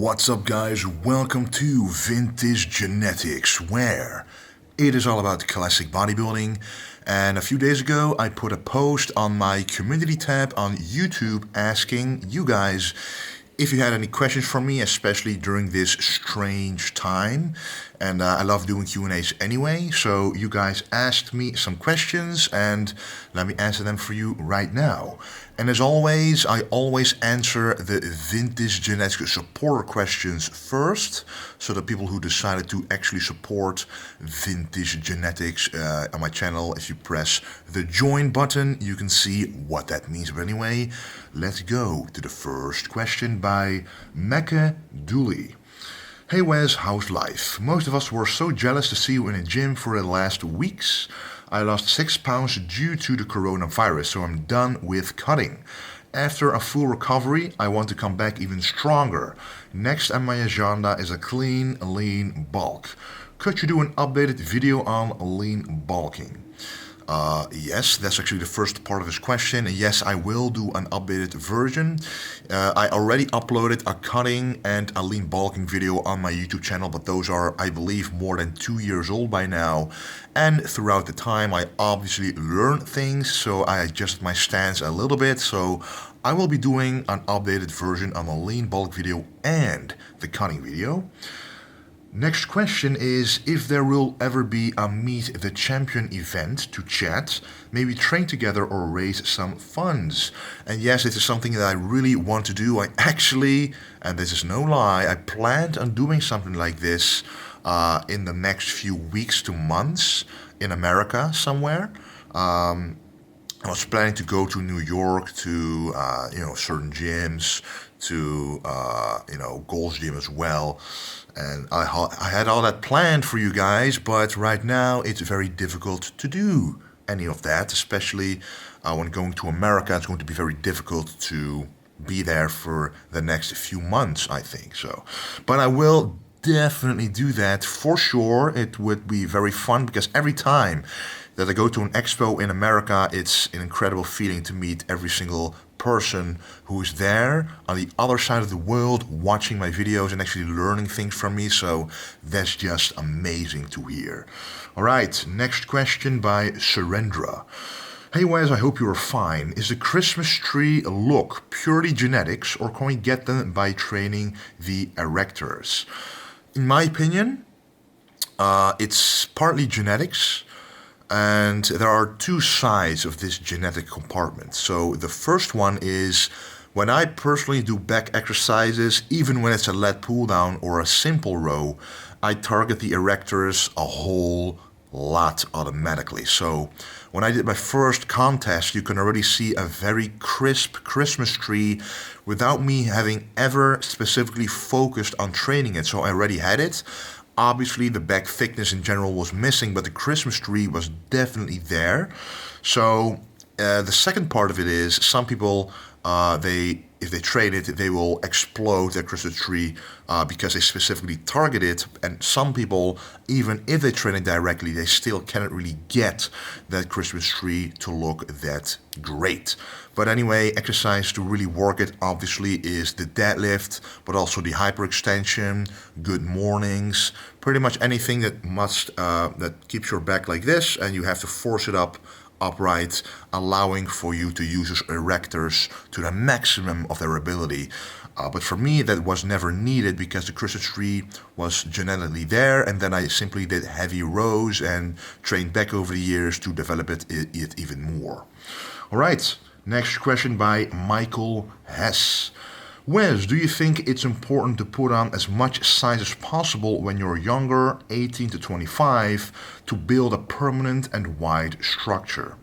What's up, guys? Welcome to Vintage Genetics, where it is all about classic bodybuilding. And a few days ago, I put a post on my community tab on YouTube asking you guys if you had any questions for me, especially during this strange time. And I love doing Q&As anyway, so you guys asked me some questions and let me answer them for you right now. And as always, I always answer the Vintage Genetics supporter questions first, so the people who decided to actually support Vintage Genetics on my channel, if you press the join button, you can see what that means. But anyway, let's go to the first question by Mecca Dooley. Hey Wes, how's life? Most of us were so jealous to see you in a gym for the last weeks. I lost 6 pounds due to the coronavirus, so I'm done with cutting. After a full recovery, I want to come back even stronger. Next on my agenda is a clean, lean bulk. Could you do an updated video on lean bulking? Yes, that's actually the first part of his question. Yes, I will do an updated version. I already uploaded a cutting and a lean bulking video on my YouTube channel, but those are, I believe, more than 2 years old by now. And throughout the time, I obviously learned things, so I adjusted my stance a little bit. So I will be doing an updated version on the lean bulk video and the cutting video. Next question is if there will ever be a Meet the Champion event to chat, maybe train together or raise some funds. And yes, this is something that I really want to do. I actually, and this is no lie, I planned on doing something like this in the next few weeks to months in America somewhere. I was planning to go to New York to certain gyms, to Gold's Gym as well. And I had all that planned for you guys, but right now it's very difficult to do any of that, especially when going to America. It's going to be very difficult to be there for the next few months, I think so. But I will definitely do that for sure. It would be very fun because every time that I go to an expo in America, it's an incredible feeling to meet every single person who is there on the other side of the world watching my videos and actually learning things from me. So that's just amazing to hear. All right, next question by Surendra. Hey Wes, I hope you are fine. Is the Christmas tree look purely genetics, or can we get them by training the erectors? In my opinion, it's partly genetics. And there are two sides of this genetic compartment. So the first one is when I personally do back exercises, even when it's a lat pull down or a simple row, I target the erectors a whole lot automatically. So when I did my first contest, you can already see a very crisp Christmas tree without me having ever specifically focused on training it. So I already had it. Obviously, the back thickness in general was missing, but the Christmas tree was definitely there. So the second part of it is some people, if they train it, they will explode their Christmas tree because they specifically target it. And some people, even if they train it directly, they still cannot really get that Christmas tree to look that great. But anyway, exercise to really work it obviously is the deadlift, but also the hyperextension, good mornings, pretty much anything that keeps your back like this, and you have to force it up upright, allowing for you to use your erectors to the maximum of their ability. But for me, that was never needed because the Christmas tree was genetically there, and then I simply did heavy rows and trained back over the years to develop it even more. All right, next question by Michael Hess. Wes, do you think it's important to put on as much size as possible when you're younger, 18 to 25, to build a permanent and wide structure?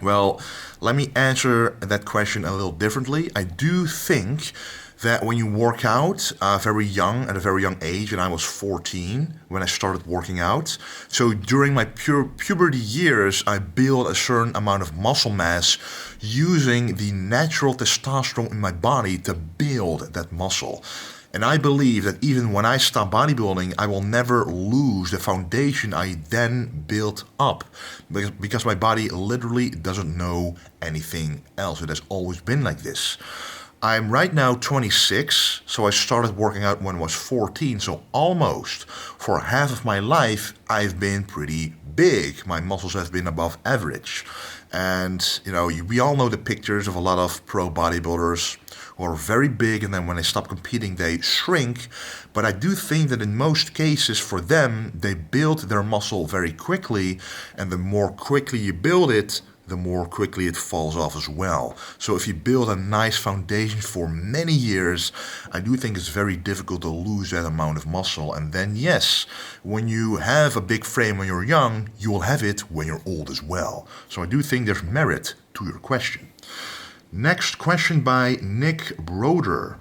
Well, let me answer that question a little differently. I do think that when you work out at a very young age, and I was 14 when I started working out. So during my puberty years, I built a certain amount of muscle mass using the natural testosterone in my body to build that muscle. And I believe that even when I stop bodybuilding, I will never lose the foundation I then built up. Because my body literally doesn't know anything else. It has always been like this. I'm right now 26, so I started working out when I was 14, so almost for half of my life I've been pretty big. My muscles have been above average. And, we all know the pictures of a lot of pro bodybuilders who are very big, and then when they stop competing they shrink. But I do think that in most cases for them, they build their muscle very quickly, and the more quickly you build it, the more quickly it falls off as well. So if you build a nice foundation for many years, I do think it's very difficult to lose that amount of muscle. And then yes, when you have a big frame when you're young, you will have it when you're old as well. So I do think there's merit to your question. Next question by Nick Broder.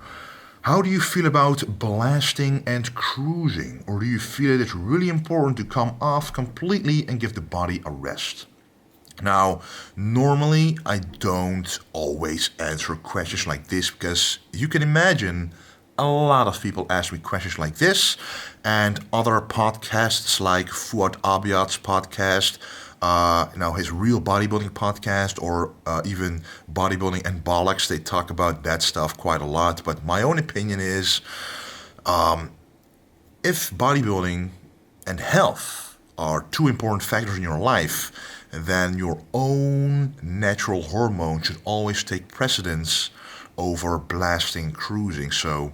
How do you feel about blasting and cruising? Or do you feel it is really important to come off completely and give the body a rest? Now, normally I don't always answer questions like this because you can imagine a lot of people ask me questions like this, and other podcasts like Fuad Abiad's podcast, his Real Bodybuilding podcast, or even Bodybuilding and Bollocks, they talk about that stuff quite a lot. But my own opinion is, if bodybuilding and health are two important factors in your life, then your own natural hormone should always take precedence over blasting cruising. So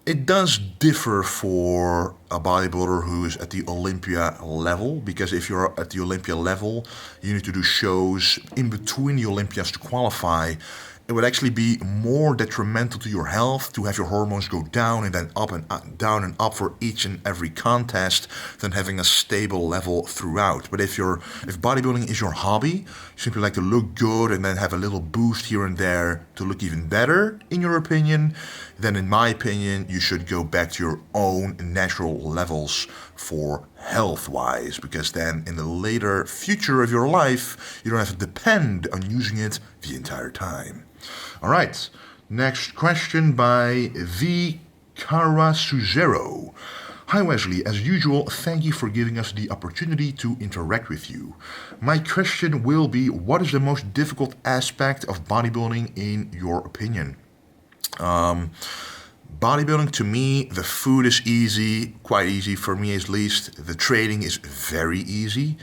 it does differ for a bodybuilder who is at the Olympia level, because if you're at the Olympia level, you need to do shows in between the Olympias to qualify. It would actually be more detrimental to your health to have your hormones go down and then up and up, down and up for each and every contest than having a stable level throughout. But if bodybuilding is your hobby, you simply like to look good and then have a little boost here and there to look even better, in your opinion, then in my opinion, you should go back to your own natural levels for health-wise, because then in the later future of your life, you don't have to depend on using it the entire time. All right, next question by V. Carasuzero. Hi Wesley, as usual, thank you for giving us the opportunity to interact with you. My question will be, what is the most difficult aspect of bodybuilding in your opinion? Bodybuilding, to me, the food is easy, quite easy for me at least. The training is very easy.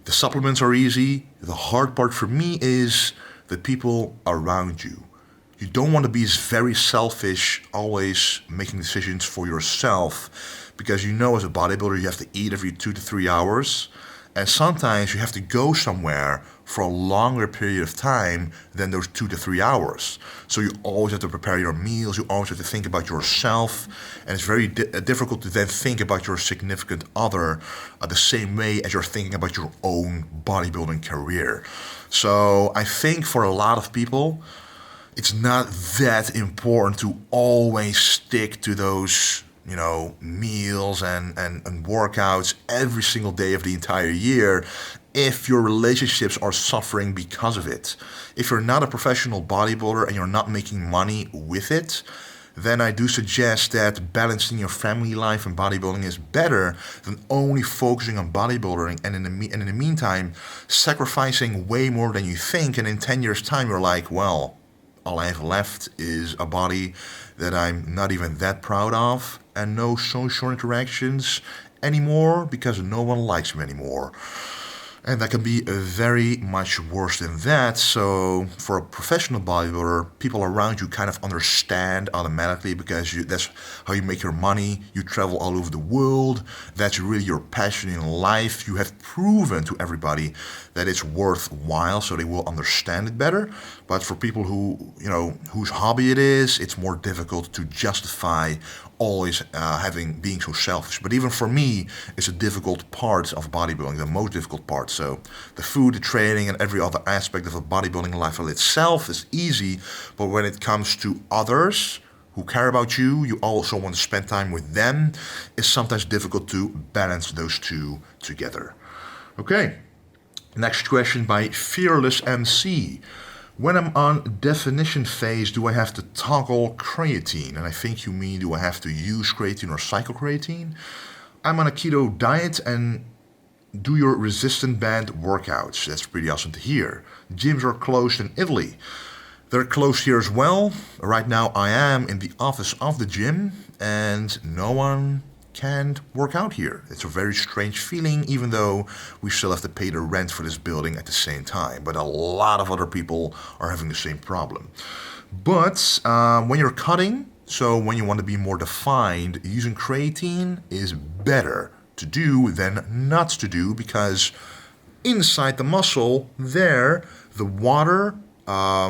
The supplements are easy. The hard part for me is the people around you. You don't want to be very selfish, always making decisions for yourself, because as a bodybuilder, you have to eat every 2 to 3 hours, and sometimes you have to go somewhere for a longer period of time than those 2 to 3 hours. So you always have to prepare your meals, you always have to think about yourself, and it's very difficult to then think about your significant other the same way as you're thinking about your own bodybuilding career. So I think for a lot of people, it's not that important to always stick to those meals and workouts every single day of the entire year if your relationships are suffering because of it. If you're not a professional bodybuilder and you're not making money with it, then I do suggest that balancing your family life and bodybuilding is better than only focusing on bodybuilding and in the meantime sacrificing way more than you think, and in 10 years time you're like, well, all I have left is a body that I'm not even that proud of and no social interactions anymore because no one likes me anymore. And that can be very much worse than that. So for a professional bodybuilder, people around you kind of understand automatically because that's how you make your money. You travel all over the world. That's really your passion in life. You have proven to everybody that it's worthwhile, so they will understand it better. But for people who, whose hobby it is, it's more difficult to justify always being so selfish. But even for me, it's a difficult part of bodybuilding, the most difficult part. So the food, the training, and every other aspect of a bodybuilding lifestyle itself is easy. But when it comes to others who care about you, you also want to spend time with them, it's sometimes difficult to balance those two together. Okay, next question by Fearless MC. When I'm on definition phase, do I have to toggle creatine? And I think you mean, do I have to use creatine or cycle creatine? I'm on a keto diet and do your resistant band workouts. That's pretty awesome to hear. Gyms are closed in Italy. They're closed here as well. Right now I am in the office of the gym and no one can work out here. It's a very strange feeling, even though we still have to pay the rent for this building at the same time. But a lot of other people are having the same problem. But when you're cutting, so when you want to be more defined, using creatine is better to do than not to do, because inside the muscle there, the water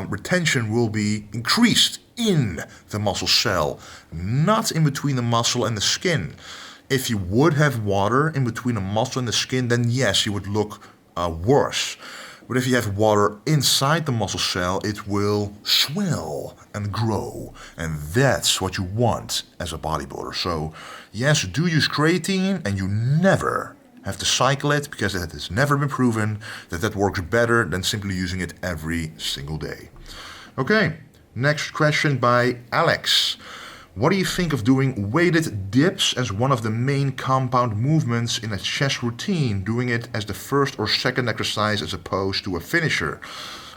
retention will be increased in the muscle cell, not in between the muscle and the skin. If you would have water in between the muscle and the skin, then yes, you would look worse. But if you have water inside the muscle cell, it will swell and grow. And that's what you want as a bodybuilder. So yes, do use creatine, and you never have to cycle it, because it has never been proven that that works better than simply using it every single day. Okay, next question by Alex. What do you think of doing weighted dips as one of the main compound movements in a chest routine, doing it as the first or second exercise as opposed to a finisher?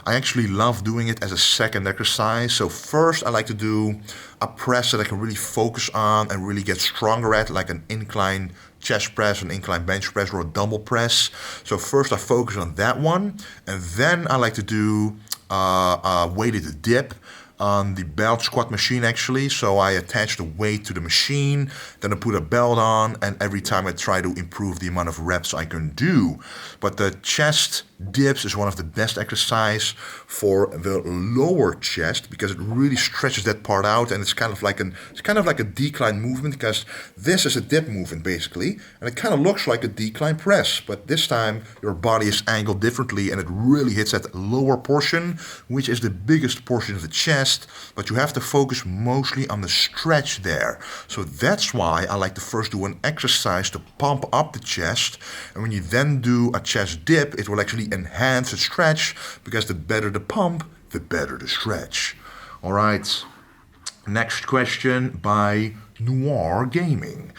I actually love doing it as a second exercise. So first I like to do a press that I can really focus on and really get stronger at, like an incline chest press, an incline bench press, or a dumbbell press. So first I focus on that one, and then I like to do a weighted dip on the belt squat machine actually. So I attach the weight to the machine, then I put a belt on, and every time I try to improve the amount of reps I can do. But the chest dips is one of the best exercise for the lower chest, because it really stretches that part out, and it's kind of like a decline movement, because this is a dip movement basically, and it kind of looks like a decline press, but this time your body is angled differently and it really hits that lower portion, which is the biggest portion of the chest, but you have to focus mostly on the stretch there. So that's why I like to first do an exercise to pump up the chest, and when you then do a chest dip, it will actually enhance the stretch, because the better the pump, the better the stretch. All right, next question by Noir Gaming.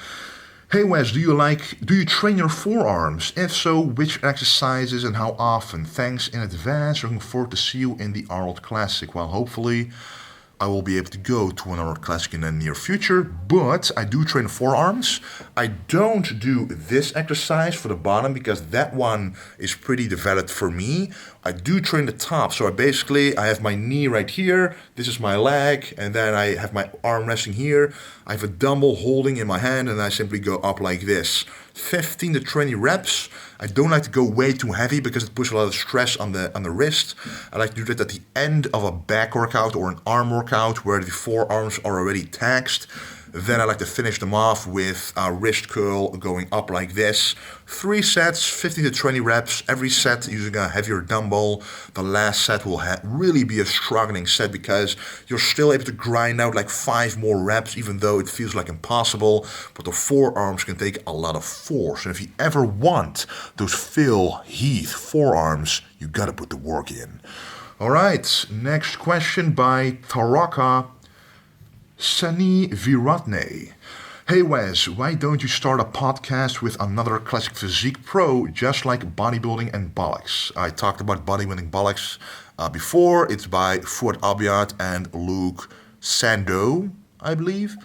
Hey Wes, do you train your forearms? If so, which exercises and how often? Thanks in advance. Looking forward to see you in the Arnold Classic. Well, hopefully I will be able to go to an Arnold Classic in the near future, but I do train forearms. I don't do this exercise for the bottom, because that one is pretty developed for me. I do train the top, so I have my knee right here, this is my leg, and then I have my arm resting here. I have a dumbbell holding in my hand, and I simply go up like this. 15 to 20 reps. I don't like to go way too heavy, because it puts a lot of stress on the wrist. I like to do that at the end of a back workout or an arm workout where the forearms are already taxed. Then I like to finish them off with a wrist curl going up like this. 3 sets, 15 to 20 reps, every set using a heavier dumbbell. The last set will really be a struggling set, because you're still able to grind out like 5 more reps, even though it feels like impossible. But the forearms can take a lot of force. And if you ever want those Phil Heath forearms, you gotta put the work in. All right, next question by Taraka Sani Viratne. Hey Wes, why don't you start a podcast with another classic physique pro, just like bodybuilding and bollocks? I talked about bodybuilding bollocks before. It's by Fuad Abiad and Luke Sando, I believe.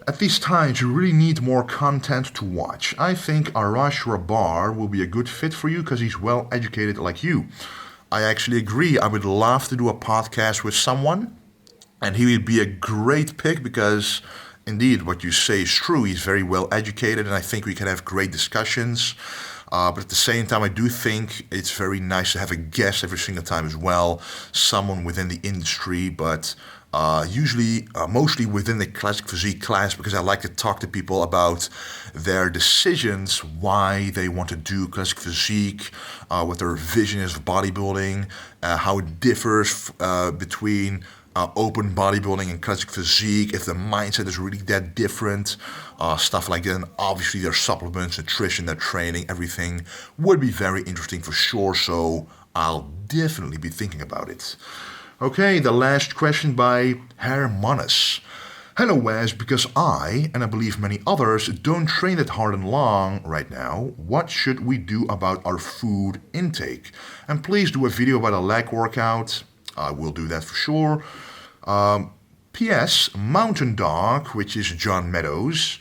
At these times, you really need more content to watch. I think Arash Rabar will be a good fit for you, because he's well educated like you. I actually agree. I would love to do a podcast with someone, and he would be a great pick, because indeed what you say is true. He's very well educated, and I think we can have great discussions. But at the same time, I do think it's very nice to have a guest every single time as well, someone within the industry, but mostly within the classic physique class, because I like to talk to people about their decisions, why they want to do classic physique, what their vision is of bodybuilding, how it differs between open bodybuilding and classic physique, if the mindset is really that different, stuff like that. And obviously their supplements, nutrition, their training, everything would be very interesting for sure, so I'll definitely be thinking about it. Okay, the last question by Hermanus. Hello Wes, because I, and I believe many others, don't train that hard and long right now, what should we do about our food intake? And please do a video about a leg workout. I will do that for sure. P.S. Mountain Dog, which is John Meadows,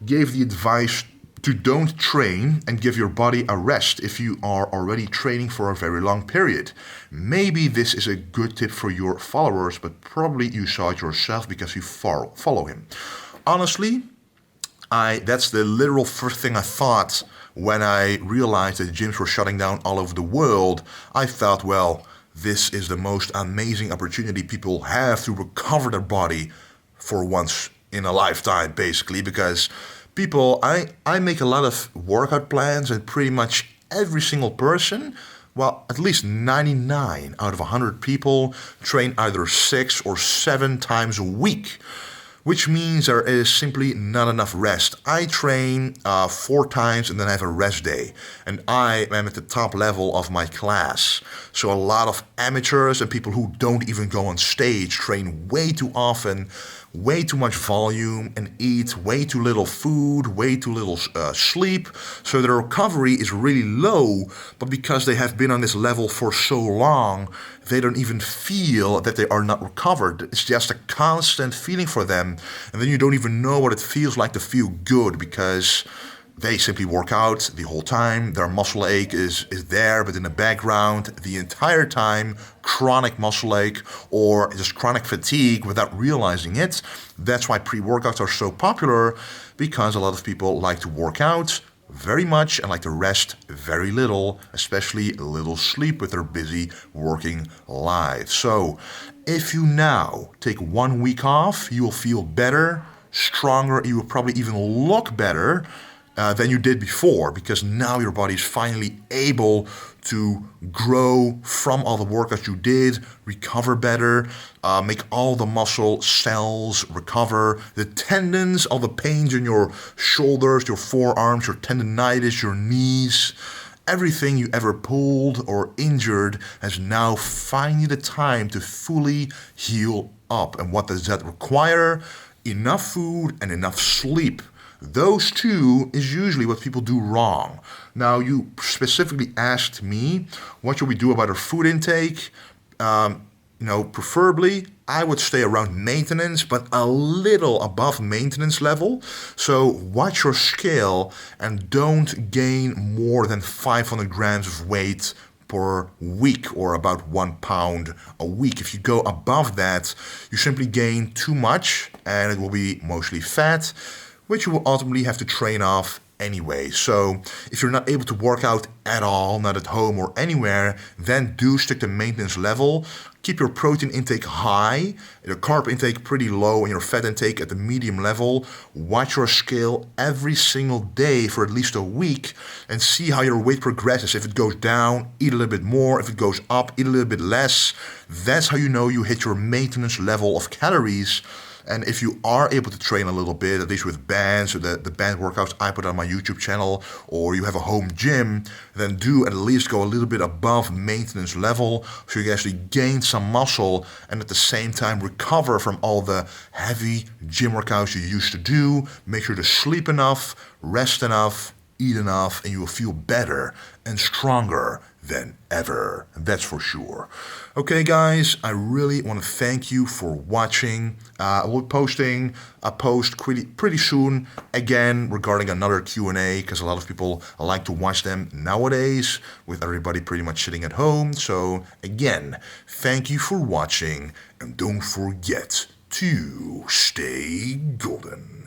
gave the advice to don't train and give your body a rest if you are already training for a very long period. Maybe this is a good tip for your followers, but probably you saw it yourself because you follow him. Honestly, that's the literal first thing I thought when I realized that gyms were shutting down all over the world. I thought, well, this is the most amazing opportunity people have to recover their body for once in a lifetime, basically, because people, I make a lot of workout plans, and pretty much every single person, well, at least 99 out of 100 people train either 6 or 7 times a week, which means there is simply not enough rest. I train 4 times and then I have a rest day. And I am at the top level of my class. So a lot of amateurs and people who don't even go on stage train way too often, way too much volume, and eat way too little food, way too little sleep. So their recovery is really low, but because they have been on this level for so long, they don't even feel that they are not recovered. It's just a constant feeling for them. And then you don't even know what it feels like to feel good, because they simply work out the whole time. Their muscle ache is there, but in the background, the entire time, chronic muscle ache or just chronic fatigue without realizing it. That's why pre-workouts are so popular, because a lot of people like to work out very much and like to rest very little, especially little sleep with their busy working lives. So if you now take 1 week off, you will feel better, stronger, you will probably even look better than you did before, because now your body is finally able to grow from all the workouts you did, recover better, make all the muscle cells recover, the tendons, all the pains in your shoulders, your forearms, your tendonitis, your knees, everything you ever pulled or injured has now finally the time to fully heal up. And what does that require? Enough food and enough sleep. Those two is usually what people do wrong. Now, you specifically asked me, what should we do about our food intake? Preferably, I would stay around maintenance, but a little above maintenance level. So watch your scale and don't gain more than 500 grams of weight per week, or about 1 pound a week. If you go above that, you simply gain too much, and it will be mostly fat, which you will ultimately have to train off anyway. So if you're not able to work out at all, not at home or anywhere, then do stick to maintenance level. Keep your protein intake high, your carb intake pretty low, and your fat intake at the medium level. Watch your scale every single day for at least a week and see how your weight progresses. If it goes down, eat a little bit more. If it goes up, eat a little bit less. That's how you know you hit your maintenance level of calories. And if you are able to train a little bit, at least with bands, or the band workouts I put on my YouTube channel, or you have a home gym, then do at least go a little bit above maintenance level so you can actually gain some muscle and at the same time recover from all the heavy gym workouts you used to do. Make sure to sleep enough, rest enough, eat enough, and you will feel better and stronger than ever. That's for sure. Okay, guys, I really want to thank you for watching. I will be posting a post pretty soon, again, regarding another Q&A, because a lot of people like to watch them nowadays, with everybody pretty much sitting at home. So, again, thank you for watching, and don't forget to stay golden.